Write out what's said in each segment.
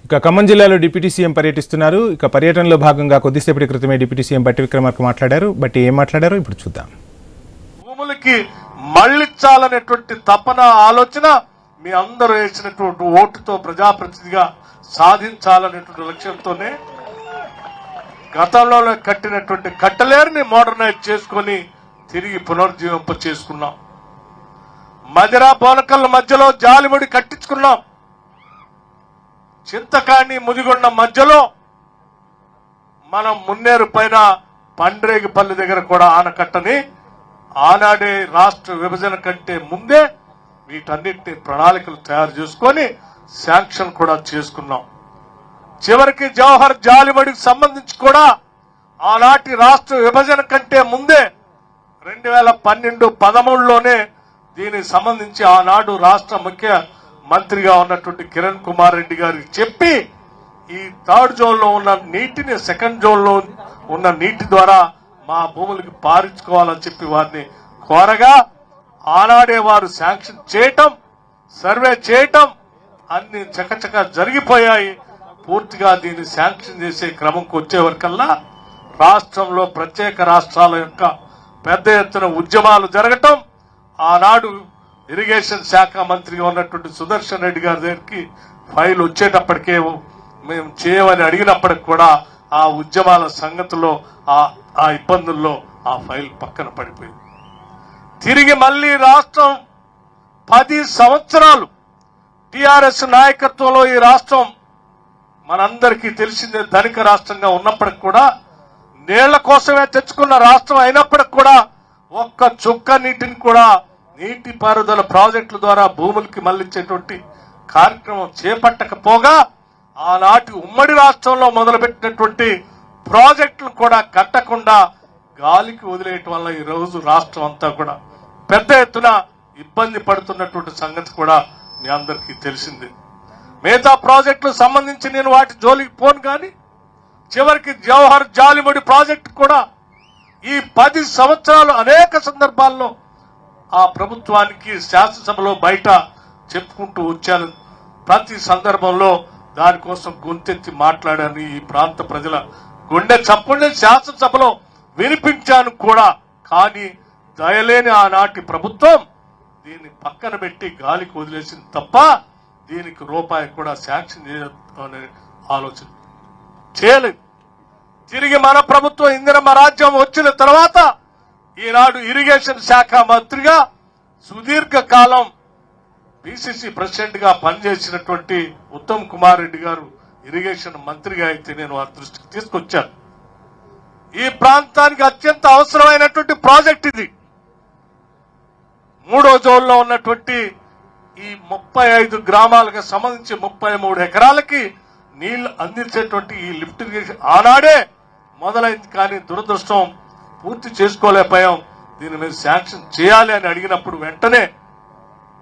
ఇక ఖమ్మం జిల్లాలో deputy CM పర్యటిస్తున్నారు. ఇక పర్యటనలో భాగంగా కొద్దిసేపటి క్రితమే డిప్యూటీ సీఎం బట్టి విక్రమార్క మాట్లాడారు. బట్టి ఏం మాట్లాడారో ఇప్పుడు చూద్దాం. భూములకి మళ్లించాలనేటువంటి తపన ఆలోచన మీ అందరూ వేసినటువంటి ఓటుతో ప్రజాప్రతినిధిగా సాధించాలనేటువంటి లక్ష్యంతోనే గతంలో కట్టినటువంటి కట్టలేరుని మోడర్నైజ్ చేసుకొని తిరిగి పునరుజ్జీవింప చేసుకున్నాం. మదిరా బోనకల్ల మధ్యలో జాలిముడి కట్టించుకున్నాం. చింతకాణి ముదిగొండ మధ్యలో మనం మున్నేరు పైన పండ్రేగిపల్లి దగ్గర కూడా ఆనకట్టని ఆనాడే రాష్ట్ర విభజన కంటే ముందే వీటన్నిటిని ప్రణాళికలు తయారు చేసుకొని శాంక్షన్ కూడా చేసుకున్నాం. చివరికి జవహర్ జాలిమడికి సంబంధించి కూడా ఆనాటి రాష్ట్ర విభజన కంటే ముందే 2012-13లోనే దీనికి సంబంధించి ఆనాడు రాష్ట్ర ముఖ్య మంత్రిగా ఉన్నటువంటి కిరణ్ కుమార్ రెడ్డి గారికి చెప్పి ఈ థర్డ్ జోన్ లో ఉన్న నీటిని సెకండ్ జోన్ లో ఉన్న నీటి ద్వారా మా భూములకి పారించుకోవాలని చెప్పి వారిని కోరగా ఆనాడే వారు శాంక్షన్ చేయటం, సర్వే చేయటం అన్ని చకచక జరిగిపోయాయి. పూర్తిగా దీన్ని శాంక్షన్ చేసే క్రమంకి వచ్చే వరకల్లా రాష్ట్రంలో ప్రత్యేక రాష్ట్రాల యొక్క పెద్ద ఎత్తున ఉద్యమాలు జరగటం, ఆనాడు ఇరిగేషన్ శాఖ మంత్రిగా ఉన్నటువంటి సుదర్శన్ రెడ్డి గారి దగ్గరికి ఫైల్ వచ్చేటప్పటికే మేము చేయమని అడిగినప్పటికి కూడా ఆ ఉద్యమాల సంగతిలో ఆ ఇబ్బందుల్లో ఆ ఫైల్ పక్కన పడిపోయింది. తిరిగి మళ్లీ రాష్ట్రం 10 సంవత్సరాలు టిఆర్ఎస్ నాయకత్వంలో ఈ రాష్ట్రం మనందరికీ తెలిసిందే ధనిక రాష్ట్రంగా ఉన్నప్పటికి కూడా నీళ్ల కోసమే తెచ్చుకున్న రాష్ట్రం అయినప్పటికి కూడా ఒక్క చుక్క నీటిని కూడా నీటిపారుదల ప్రాజెక్టుల ద్వారా భూములకి మళ్లించేటువంటి కార్యక్రమం చేపట్టకపోగా ఆనాటి ఉమ్మడి రాష్ట్రంలో మొదలుపెట్టినటువంటి ప్రాజెక్టులు కూడా కట్టకుండా గాలికి వదిలేయటం వల్ల ఈ రోజు రాష్ట్రం అంతా కూడా పెద్ద ఎత్తున ఇబ్బంది పడుతున్నటువంటి సంగతి కూడా మీ అందరికీ తెలిసిందే. మిగతా ప్రాజెక్టులకు సంబంధించి నేను వాటి జోలికి పోను, కానీ చివరికి జవహర్ జాలిముడి ప్రాజెక్టు కూడా ఈ 10 సంవత్సరాలు అనేక సందర్భాల్లో ఆ ప్రభుత్వానికి శాసనసభలో బయట చెప్పుకుంటూ వచ్చాను. ప్రతి సందర్భంలో దానికోసం గొంతెత్తి మాట్లాడాను. ఈ ప్రాంత ప్రజల గుండె చప్పుడే శాసనసభలో వినిపించాను కూడా. కానీ దయలేని ఆనాటి ప్రభుత్వం దీన్ని పక్కన పెట్టి గాలికి వదిలేసింది తప్ప దీనికి రూపాయి కూడా శాంక్షన్ చేయాలనే ఆలోచన చేయలేదు. తిరిగి మన ప్రభుత్వం ఇందిరమ్మ రాజ్యం వచ్చిన తర్వాత ఈనాడు ఇరిగేషన్ శాఖ మంత్రిగా సుదీర్ఘ కాలం పిసిసి ప్రెసిడెంట్ గా పనిచేసినటువంటి ఉత్తమ్ కుమార్ రెడ్డి గారు ఇరిగేషన్ మంత్రిగా అయితే నేను వారి దృష్టికి తీసుకొచ్చాను. ఈ ప్రాంతానికి అత్యంత అవసరమైనటువంటి ప్రాజెక్ట్ ఇది. 3వ జోన్లో ఉన్నటువంటి ఈ 35 గ్రామాలకు సంబంధించి 33 ఎకరాలకి నీళ్లు అందించేటువంటి ఈ లిఫ్ట్ ఇరిగేషన్ ఆనాడే మొదలైంది. కానీ దురదృష్టం పూర్తి చేసుకోలేకపోయాం. దీని మీద శాంక్షన్ చేయాలి అని అడిగినప్పుడు వెంటనే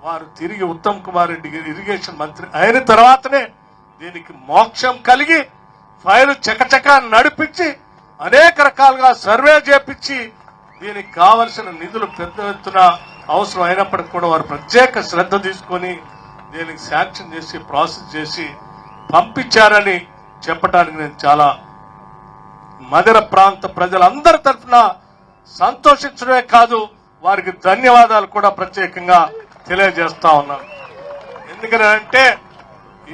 వారు తిరిగి ఉత్తమ్ కుమార్ రెడ్డి గారు ఇరిగేషన్ మంత్రి అయిన తర్వాతనే దీనికి మోక్షం కలిగి ఫైలు చకచక నడిపించి అనేక రకాలుగా సర్వే చేపించి దీనికి కావలసిన నిధులు పెద్ద ఎత్తున అవసరం అయినప్పటికీ కూడా వారు ప్రత్యేక శ్రద్ధ తీసుకొని దీనికి శాంక్షన్ చేసి ప్రాసెస్ చేసి పంపించారని చెప్పడానికి నేను చాలా మదిర ప్రాంత ప్రజలందరి తరఫున సంతోషించడమే కాదు, వారికి ధన్యవాదాలు కూడా ప్రత్యేకంగా తెలియజేస్తా ఉన్నాను. ఎందుకంటే